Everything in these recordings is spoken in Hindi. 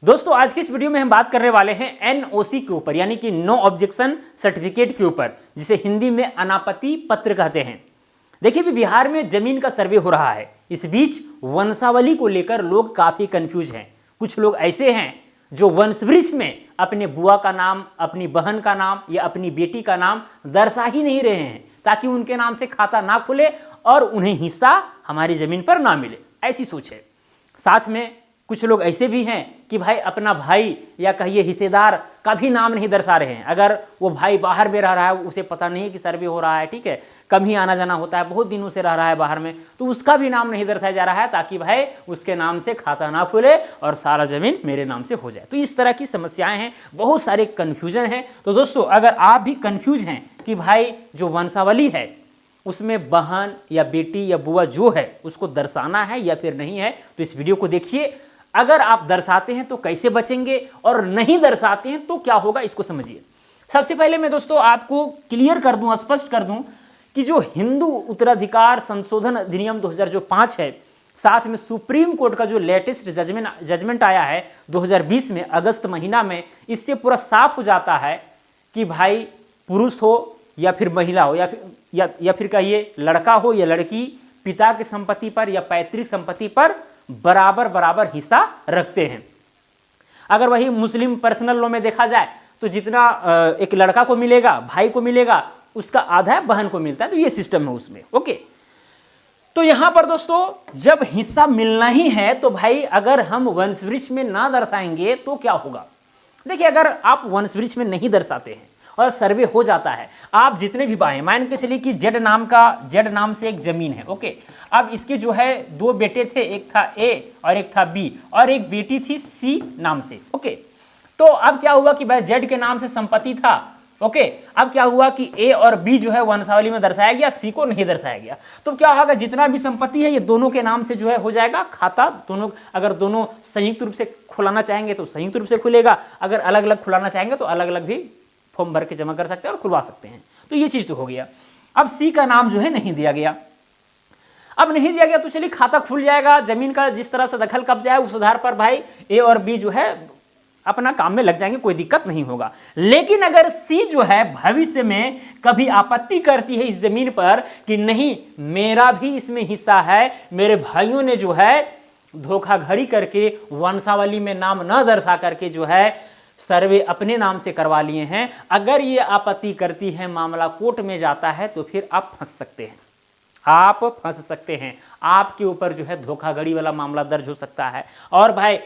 दोस्तों आज की इस वीडियो में हम बात करने वाले हैं एनओसी के ऊपर, यानी कि नो ऑब्जेक्शन सर्टिफिकेट के ऊपर, जिसे हिंदी में अनापत्ति पत्र कहते हैं। देखिए, भी बिहार में जमीन का सर्वे हो रहा है। इस बीच वंशावली को लेकर लोग काफी कंफ्यूज हैं। कुछ लोग ऐसे हैं जो वंशवृक्ष में अपने बुआ का नाम, अपनी बहन का नाम या अपनी बेटी का नाम दर्शा ही नहीं रहे हैं, ताकि उनके नाम से खाता ना खुले और उन्हें हिस्सा हमारी जमीन पर ना मिले, ऐसी सोच है। साथ में कुछ लोग ऐसे भी हैं कि भाई अपना भाई या कहिए हिस्सेदार का भी नाम नहीं दर्शा रहे हैं। अगर वो भाई बाहर में रह रहा है, उसे पता नहीं कि सर्वे हो रहा है, ठीक है, कम ही आना जाना होता है, बहुत दिनों से रह रहा है बाहर में, तो उसका भी नाम नहीं दर्शाया जा रहा है, ताकि भाई उसके नाम से खाता ना खुले और सारा जमीन मेरे नाम से हो जाए। तो इस तरह की समस्याएं हैं, बहुत सारे कन्फ्यूजन हैं। तो दोस्तों, अगर आप भी कन्फ्यूज हैं कि भाई जो वंशावली है उसमें बहन या बेटी या बुआ जो है उसको दर्शाना है या फिर नहीं है, तो इस वीडियो को देखिए। अगर आप दर्शाते हैं तो कैसे बचेंगे और नहीं दर्शाते हैं तो क्या होगा, इसको समझिए। सबसे पहले मैं दोस्तों आपको क्लियर कर दूं, स्पष्ट कर दूं कि जो हिंदू उत्तराधिकार संशोधन अधिनियम 2005 है, साथ में सुप्रीम कोर्ट का जो लेटेस्ट जजमेंट आया है 2020 में अगस्त महीना में, इससे पूरा साफ हो जाता है कि भाई पुरुष हो या फिर महिला हो या फिर कहिए लड़का हो या लड़की, पिता की संपत्ति पर या पैतृक संपत्ति पर बराबर बराबर हिस्सा रखते हैं। अगर वही मुस्लिम पर्सनल लॉ में देखा जाए तो जितना एक लड़का को मिलेगा, भाई को मिलेगा, उसका आधा बहन को मिलता है। तो ये सिस्टम है उसमें। ओके, तो यहां पर दोस्तों जब हिस्सा मिलना ही है तो भाई अगर हम वंशवृक्ष में ना दर्शाएंगे तो क्या होगा। देखिए, अगर आप वंशवृक्ष में नहीं दर्शाते हैं और सर्वे हो जाता है, आप जितने भी भाई, मान के चलिए कि जेड नाम से एक जमीन है। ओके, अब इसके जो है दो बेटे थे, एक था ए और एक था बी, और एक बेटी थी सी नाम से। ओके, तो अब क्या हुआ कि भाई जेड के नाम से संपत्ति था। ओके, अब क्या हुआ कि ए और बी जो है वंशावली में दर्शाया गया, सी को नहीं दर्शाया गया। तो क्या होगा, जितना भी संपत्ति है ये दोनों के नाम से जो है हो जाएगा खाता। दोनों, अगर दोनों संयुक्त रूप से खुलाना चाहेंगे तो संयुक्त रूप से खुलेगा, अगर अलग अलग खुलाना चाहेंगे तो अलग अलग भी फॉर्म भर के जमा कर सकते हैं और खुलवा सकते हैं। तो ये चीज तो हो गया। अब सी का नाम जो है नहीं दिया गया। अब नहीं दिया गया तो चलिए खाता खुल जाएगा, जमीन का जिस तरह से दखल कब्जा है उस आधार पर भाई ए और बी जो है अपना काम में लग जाएंगे, कोई दिक्कत नहीं होगा। लेकिन अगर सी जो है भविष्य में कभी आपत्ति करती है इस जमीन पर कि नहीं मेरा भी इसमें हिस्सा है, मेरे भाइयों ने जो है धोखाधड़ी करके वंशावली में नाम न दर्शा करके जो है सर्वे अपने नाम से करवा लिए हैं, अगर ये आपत्ति करती है, मामला कोर्ट में जाता है, तो फिर आप फंस सकते हैं। आप फंस सकते हैं, आपके ऊपर जो है धोखाधड़ी वाला मामला दर्ज हो सकता है। और भाई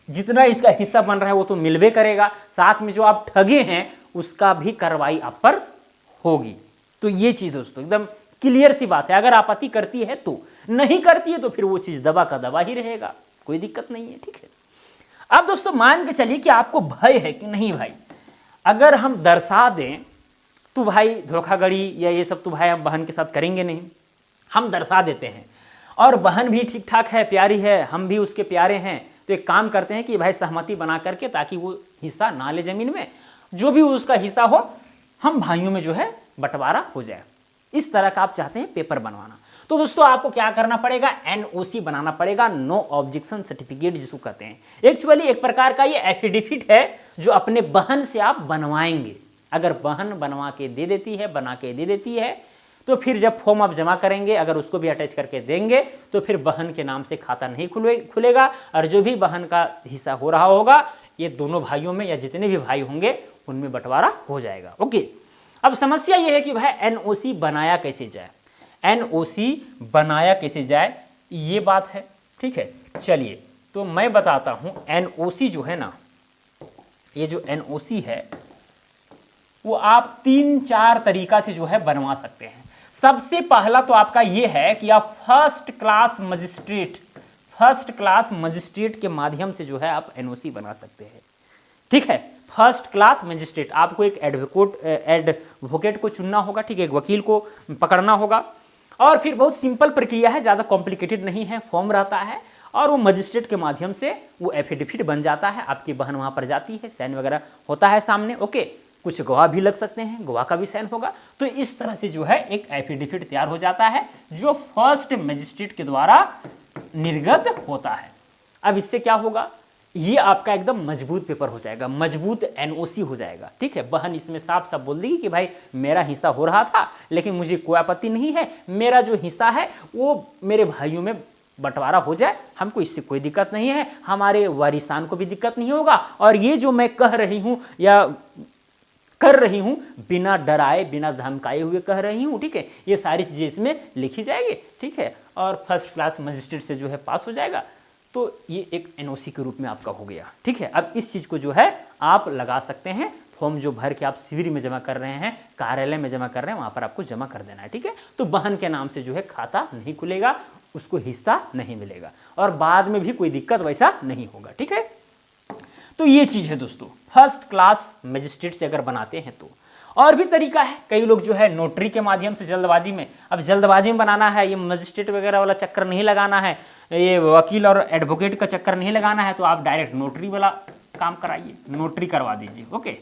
जितना इसका हिस्सा बन रहा है वो तो मिलवे करेगा, साथ में जो आप ठगे हैं उसका भी कार्रवाई आप पर होगी। तो ये चीज दोस्तों एकदम क्लियर सी बात है। अगर आपत्ति करती है तो, नहीं करती है तो फिर वो चीज दबा का दबा ही रहेगा, कोई दिक्कत नहीं है। ठीक है, अब दोस्तों मान के चलिए कि आपको भय है कि नहीं भाई अगर हम दर्शा दें तो भाई धोखाधड़ी या ये सब तो भाई हम बहन के साथ करेंगे नहीं, हम दर्शा देते हैं और बहन भी ठीक ठाक है, प्यारी है, हम भी उसके प्यारे हैं, तो एक काम करते हैं कि भाई सहमति बना करके, ताकि वो हिस्सा ना ले जमीन में, जो भी उसका हिस्सा हो हम भाइयों में जो है बंटवारा हो जाए। इस तरह का आप चाहते हैं पेपर बनवाना, तो दोस्तों आपको क्या करना पड़ेगा, एनओसी बनाना पड़ेगा, नो ऑब्जेक्शन सर्टिफिकेट जिसको कहते हैं। एक्चुअली एक प्रकार का ये एफिडेविट है जो अपने बहन से आप बनवाएंगे। अगर बहन बनवा के दे देती है, बना के दे देती है, तो फिर जब फॉर्म आप जमा करेंगे, अगर उसको भी अटैच करके देंगे तो फिर बहन के नाम से खाता नहीं खुलेगा, और जो भी बहन का हिस्सा हो रहा होगा ये दोनों भाइयों में या जितने भी भाई होंगे उनमें बंटवारा हो जाएगा। ओके, अब समस्या ये है कि भाई एनओसी बनाया कैसे जाए, एनओसी बनाया कैसे जाए, ये बात है। ठीक है, चलिए तो मैं बताता हूं। एनओसी जो है ना, ये जो एनओसी है वो आप 3-4 तरीका से जो है बनवा सकते हैं। सबसे पहला तो आपका ये है कि आप फर्स्ट क्लास मजिस्ट्रेट के माध्यम से जो है आप एनओसी बना सकते हैं। ठीक है, फर्स्ट क्लास मजिस्ट्रेट, आपको एक एडवोकेट को चुनना होगा, ठीक है, एक वकील को पकड़ना होगा, और फिर बहुत सिंपल प्रक्रिया है, ज़्यादा कॉम्प्लिकेटेड नहीं है। फॉर्म रहता है और वो मजिस्ट्रेट के माध्यम से वो एफिडेविट बन जाता है। आपकी बहन वहाँ पर जाती है, साइन वगैरह होता है सामने। ओके, कुछ गवाह भी लग सकते हैं, गवाह का भी साइन होगा। तो इस तरह से जो है एक एफिडेविट तैयार हो जाता है जो फर्स्ट मजिस्ट्रेट के द्वारा निर्गत होता है। अब इससे क्या होगा ये आपका एकदम मजबूत पेपर हो जाएगा, मजबूत एनओसी हो जाएगा। ठीक है, बहन इसमें साफ साफ बोल देगी कि भाई मेरा हिस्सा हो रहा था लेकिन मुझे कोई आपत्ति नहीं है, मेरा जो हिस्सा है वो मेरे भाइयों में बंटवारा हो जाए, हमको इससे कोई दिक्कत नहीं है, हमारे वारिसान को भी दिक्कत नहीं होगा, और ये जो मैं कह रही हूँ या कर रही हूँ बिना डराए बिना धमकाए हुए कह रही हूँ। ठीक है, ये सारी चीज़ें इसमें लिखी जाएगी। ठीक है, और फर्स्ट क्लास मजिस्ट्रेट से जो है पास हो जाएगा, तो ये एक एनओसी के रूप में आपका हो गया। ठीक है, अब इस चीज़ को जो है आप लगा सकते हैं, फॉर्म जो भर के आप शिविर में जमा कर रहे हैं, कार्यालय में जमा कर रहे हैं, वहाँ पर आपको जमा कर देना है। ठीक है, तो बहन के नाम से जो है खाता नहीं खुलेगा, उसको हिस्सा नहीं मिलेगा और बाद में भी कोई दिक्कत वैसा नहीं होगा। ठीक है, तो ये चीज़ है दोस्तों, फर्स्ट क्लास मजिस्ट्रेट से अगर बनाते हैं तो। और भी तरीका है, कई लोग जो है नोटरी के माध्यम से जल्दबाजी में, अब जल्दबाजी में बनाना है, ये मजिस्ट्रेट वगैरह वाला चक्कर नहीं लगाना है, ये वकील और एडवोकेट का चक्कर नहीं लगाना है, तो आप डायरेक्ट नोटरी वाला काम कराइए, नोटरी करवा दीजिए। ओके,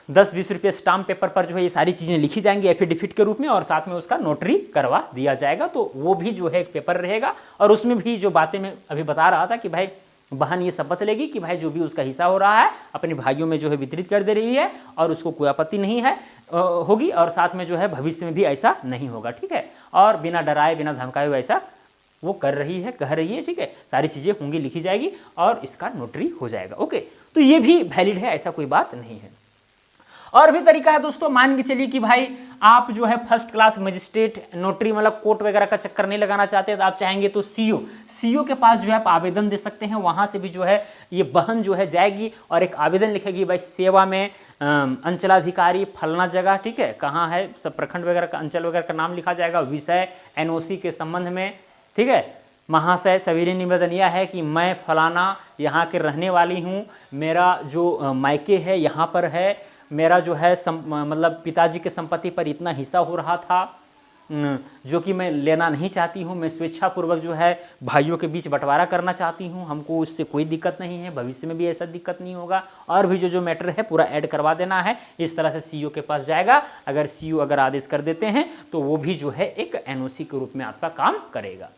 10-20 रुपये स्टाम्प पेपर पर जो है ये सारी चीज़ें लिखी जाएंगी एफिडेविट के रूप में, और साथ में उसका नोटरी करवा दिया जाएगा, तो वो भी जो है एक पेपर रहेगा। और उसमें भी जो बातें मैं अभी बता रहा था कि भाई बहन ये शपथ लेगी कि भाई जो भी उसका हिस्सा हो रहा है अपने भाइयों में जो है वितरित कर दे रही है और उसको कोई आपत्ति नहीं है होगी, और साथ में जो है भविष्य में भी ऐसा नहीं होगा। ठीक है, और बिना डराए बिना धमकाए हुए ऐसा वो कर रही है, कह रही है। ठीक है, सारी चीज़ें होंगी, लिखी जाएगी और इसका नोटरी हो जाएगा। ओके, तो ये भी वैलिड है, ऐसा कोई बात नहीं है। और भी तरीका है दोस्तों, मान के चलिए कि भाई आप जो है फर्स्ट क्लास मजिस्ट्रेट नोटरी मतलब कोर्ट वगैरह का चक्कर नहीं लगाना चाहते, तो आप चाहेंगे तो सीओ के पास जो है आप आवेदन दे सकते हैं। वहाँ से भी जो है ये बहन जो है जाएगी और एक आवेदन लिखेगी, भाई सेवा में अंचलाधिकारी फलना जगह, ठीक है, कहाँ है, सब प्रखंड वगैरह का अंचल वगैरह का नाम लिखा जाएगा, विषय एनओसी के संबंध में। ठीक है, महाशय सवेरे निवेदन यह है कि मैं फलाना यहाँ के रहने वाली हूँ, मेरा जो मायके है यहाँ पर है, मेरा जो है मतलब पिताजी के संपत्ति पर इतना हिस्सा हो रहा था जो कि मैं लेना नहीं चाहती हूँ, मैं स्वेच्छापूर्वक जो है भाइयों के बीच बंटवारा करना चाहती हूँ, हमको उससे कोई दिक्कत नहीं है, भविष्य में भी ऐसा दिक्कत नहीं होगा, और भी जो मैटर है पूरा ऐड करवा देना है। इस तरह से सीईओ के पास जाएगा, अगर सीईओ अगर आदेश कर देते हैं तो वो भी जो है एक एनओसी के रूप में आपका काम करेगा।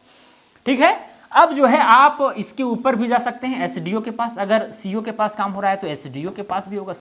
ठीक है, अब जो है आप इसके ऊपर भी जा सकते हैं एसडीओ के पास, अगर सीईओ के पास काम हो रहा है तो एसडीओ के पास भी होगा।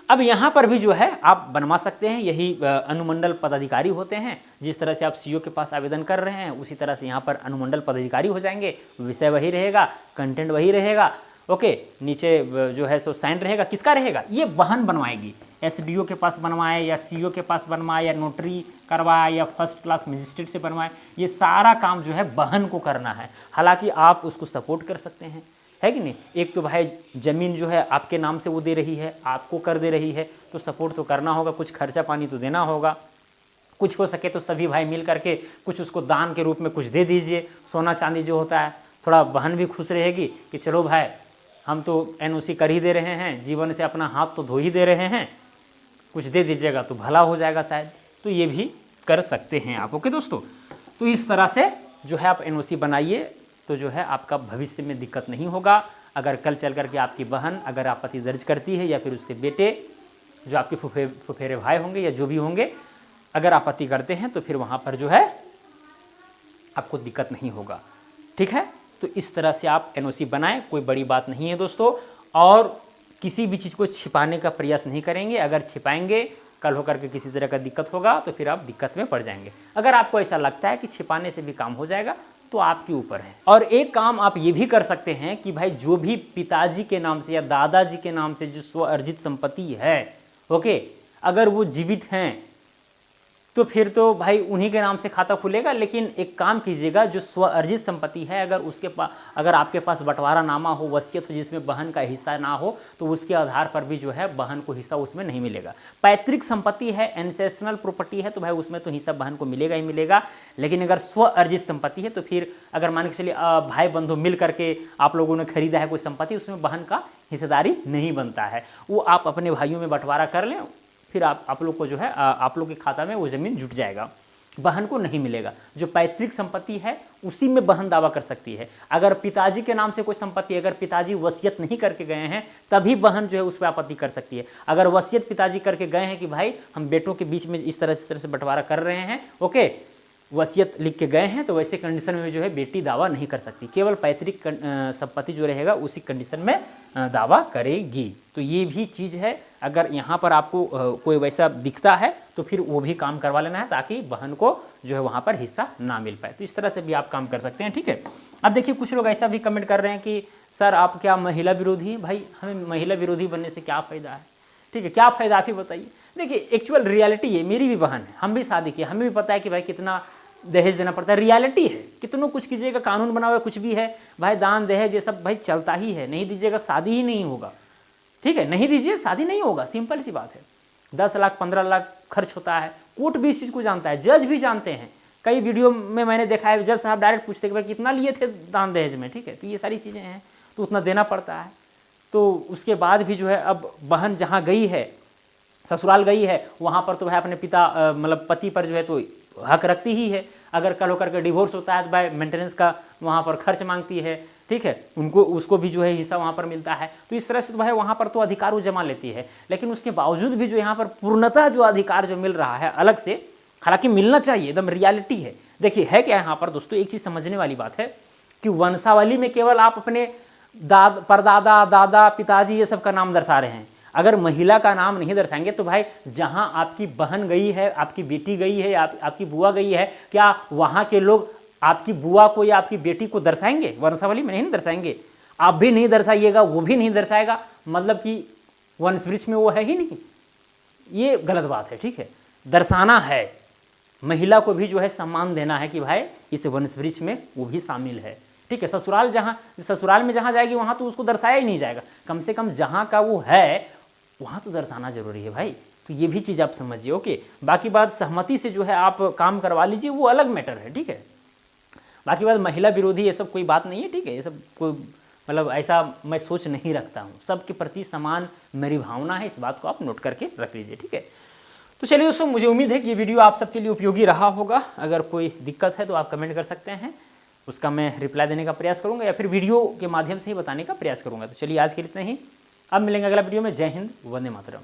अब यहाँ पर भी जो है आप बनवा सकते हैं, यही अनुमंडल पदाधिकारी होते हैं। जिस तरह से आप सीईओ के पास आवेदन कर रहे हैं उसी तरह से यहाँ पर अनुमंडल पदाधिकारी हो जाएंगे, विषय वही रहेगा, कंटेंट वही रहेगा। ओके, नीचे जो है सो साइन रहेगा, किसका रहेगा, ये बहन बनवाएगी, एसडीओ के पास बनवाए या सीईओ के पास बनवाए या नोटरी करवाए या फर्स्ट क्लास मजिस्ट्रेट से बनवाए, ये सारा काम जो है बहन को करना है। हालांकि आप उसको सपोर्ट कर सकते हैं, है कि नहीं। एक तो भाई ज़मीन जो है आपके नाम से वो दे रही है, आपको कर दे रही है, तो सपोर्ट तो करना होगा, कुछ खर्चा पानी तो देना होगा। कुछ हो सके तो सभी भाई मिल करके कुछ उसको दान के रूप में कुछ दे दीजिए, सोना चांदी जो होता है, थोड़ा बहन भी खुश रहेगी कि चलो भाई हम तो एनओसी कर ही दे रहे हैं, जीवन से अपना हाथ तो धो ही दे रहे हैं, कुछ दे दीजिएगा तो भला हो जाएगा शायद, तो ये भी कर सकते हैं आप। ओके दोस्तों, तो इस तरह से जो है आप एनओसी बनाइए, तो जो है आपका भविष्य में दिक्कत नहीं होगा। अगर कल चल करके आपकी बहन अगर आपत्ति दर्ज करती है या फिर उसके बेटे जो आपके फुफेरे भाई होंगे या जो भी होंगे अगर आपत्ति करते हैं तो फिर वहाँ पर जो है आपको दिक्कत नहीं होगा। ठीक है, तो इस तरह से आप एनओसी बनाएं, कोई बड़ी बात नहीं है दोस्तों, और किसी भी चीज़ को छिपाने का प्रयास नहीं करेंगे। अगर छिपाएंगे कल होकर के किसी तरह का दिक्कत होगा तो फिर आप दिक्कत में पड़ जाएंगे। अगर आपको ऐसा लगता है कि छिपाने से भी काम हो जाएगा तो आपके ऊपर है। और एक काम आप ये भी कर सकते हैं कि भाई जो भी पिताजी के नाम से या दादाजी के नाम से जो स्व अर्जित संपत्ति है, ओके, अगर वो जीवित हैं तो फिर तो भाई उन्हीं के नाम से खाता खुलेगा। लेकिन एक काम कीजिएगा, जो स्व अर्जित संपत्ति है अगर उसके पास अगर आपके पास बंटवारा नामा हो, वसीयत हो जिसमें बहन का हिस्सा ना हो, तो उसके आधार पर भी जो है बहन को हिस्सा उसमें नहीं मिलेगा। पैतृक संपत्ति है, एंसेस्ट्रल प्रॉपर्टी है, तो भाई उसमें तो हिस्सा बहन को मिलेगा ही मिलेगा। लेकिन अगर स्व अर्जित संपत्ति है तो फिर अगर मान के चलिए भाई बंधु मिल करके आप लोगों ने खरीदा है कोई संपत्ति, उसमें बहन का हिस्सेदारी नहीं बनता है, वो आप अपने भाइयों में बंटवारा कर लें, फिर आप लोग को जो है आप लोग के खाता में वो ज़मीन जुट जाएगा, बहन को नहीं मिलेगा। जो पैतृक संपत्ति है उसी में बहन दावा कर सकती है। अगर पिताजी के नाम से कोई संपत्ति, अगर पिताजी वसीयत नहीं करके गए हैं तभी बहन जो है उस पर आपत्ति कर सकती है। अगर वसीयत पिताजी करके गए हैं कि भाई हम बेटों के बीच में इस तरह से बंटवारा कर रहे हैं, ओके, वसीयत लिख के गए हैं, तो वैसे कंडीशन में जो है बेटी दावा नहीं कर सकती, केवल पैतृक संपत्ति जो रहेगा उसी कंडीशन में दावा करेगी। तो ये भी चीज़ है, अगर यहाँ पर आपको कोई वैसा दिखता है तो फिर वो भी काम करवा लेना है, ताकि बहन को जो है वहाँ पर हिस्सा ना मिल पाए। तो इस तरह से भी आप काम कर सकते हैं, ठीक है। अब देखिए कुछ लोग ऐसा भी कमेंट कर रहे हैं कि सर आप क्या महिला विरोधी हैं? भाई हमें महिला विरोधी बनने से क्या फ़ायदा है, ठीक है, क्या फ़ायदा आप ही बताइए। देखिए एक्चुअल रियलिटी है, मेरी भी बहन है, हम भी शादी किए, हमें भी पता है कि भाई कितना दहेज देना पड़ता है, रियलिटी है। कितनों कुछ कीजिएगा, कानून बना हुआ कुछ भी है भाई, दान दहेज ये सब भाई चलता ही है, नहीं दीजिएगा शादी ही नहीं होगा, ठीक है, नहीं दीजिए शादी नहीं होगा, सिंपल सी बात है। 10 लाख 15 लाख खर्च होता है, कोर्ट भी इस चीज़ को जानता है, जज भी जानते हैं। कई वीडियो में मैंने देखा है जज साहब डायरेक्ट पूछते कि भाई कितना लिए थे दान दहेज में, ठीक है। तो ये सारी चीज़ें हैं, तो उतना देना पड़ता है। तो उसके बाद भी जो है अब बहन जहाँ गई है, ससुराल गई है, वहाँ पर तो भाई अपने पिता मतलब पति पर जो है तो हक रखती ही है। अगर कल होकर के डिवोर्स होता है तो भाई मेंटेनेंस का वहाँ पर खर्च मांगती है, ठीक है, उनको उसको भी जो है हिस्सा वहाँ पर मिलता है। तो इस तरह से तो भाई वहाँ पर तो अधिकार वो जमा लेती है, लेकिन उसके बावजूद भी जो यहाँ पर पूर्णतः जो अधिकार जो मिल रहा है अलग से, हालांकि मिलना चाहिए, एकदम रियलिटी है। देखिए है क्या यहाँ पर दोस्तों, एक चीज़ समझने वाली बात है कि वंशावली में केवल आप अपने परदादा दादा पिताजी ये सब का नाम दर्शा रहे हैं। अगर महिला का नाम नहीं दर्शाएंगे तो भाई जहाँ आपकी बहन गई है, आपकी बेटी गई है, आपकी बुआ गई है, क्या वहाँ के लोग आपकी बुआ को या आपकी बेटी को दर्शाएंगे? वंशावली में नहीं दर्शाएंगे। आप भी नहीं दर्शाइएगा, वो भी नहीं दर्शाएगा, मतलब कि वंशवृक्ष में वो है ही नहीं। ये गलत बात है, ठीक है। दर्शाना है, महिला को भी जो है सम्मान देना है कि भाई इस वंशवृक्ष में वो भी शामिल है, ठीक है। ससुराल में जहाँ जाएगी वहाँ तो उसको दर्शाया ही नहीं जाएगा, कम से कम जहाँ का वो है वहाँ तो दर्शाना जरूरी है भाई। तो ये भी चीज़ आप समझिए, ओके। बाकी बात सहमति से जो है आप काम करवा लीजिए, वो अलग मैटर है, ठीक है। बाकी बात महिला विरोधी ये सब कोई बात नहीं है, ठीक है। ये सब कोई मतलब ऐसा मैं सोच नहीं रखता हूँ, सबके प्रति समान मेरी भावना है, इस बात को आप नोट करके रख लीजिए, ठीक है। तो चलिए दोस्तों, मुझे उम्मीद है कि ये वीडियो आप सबके लिए उपयोगी रहा होगा। अगर कोई दिक्कत है तो आप कमेंट कर सकते हैं, उसका मैं रिप्लाई देने का प्रयास करूँगा या फिर वीडियो के माध्यम से ही बताने का प्रयास करूँगा। तो चलिए आज के लिए इतना ही, अब मिलेंगे अगला वीडियो में। जय हिंद, वंदे मातरम।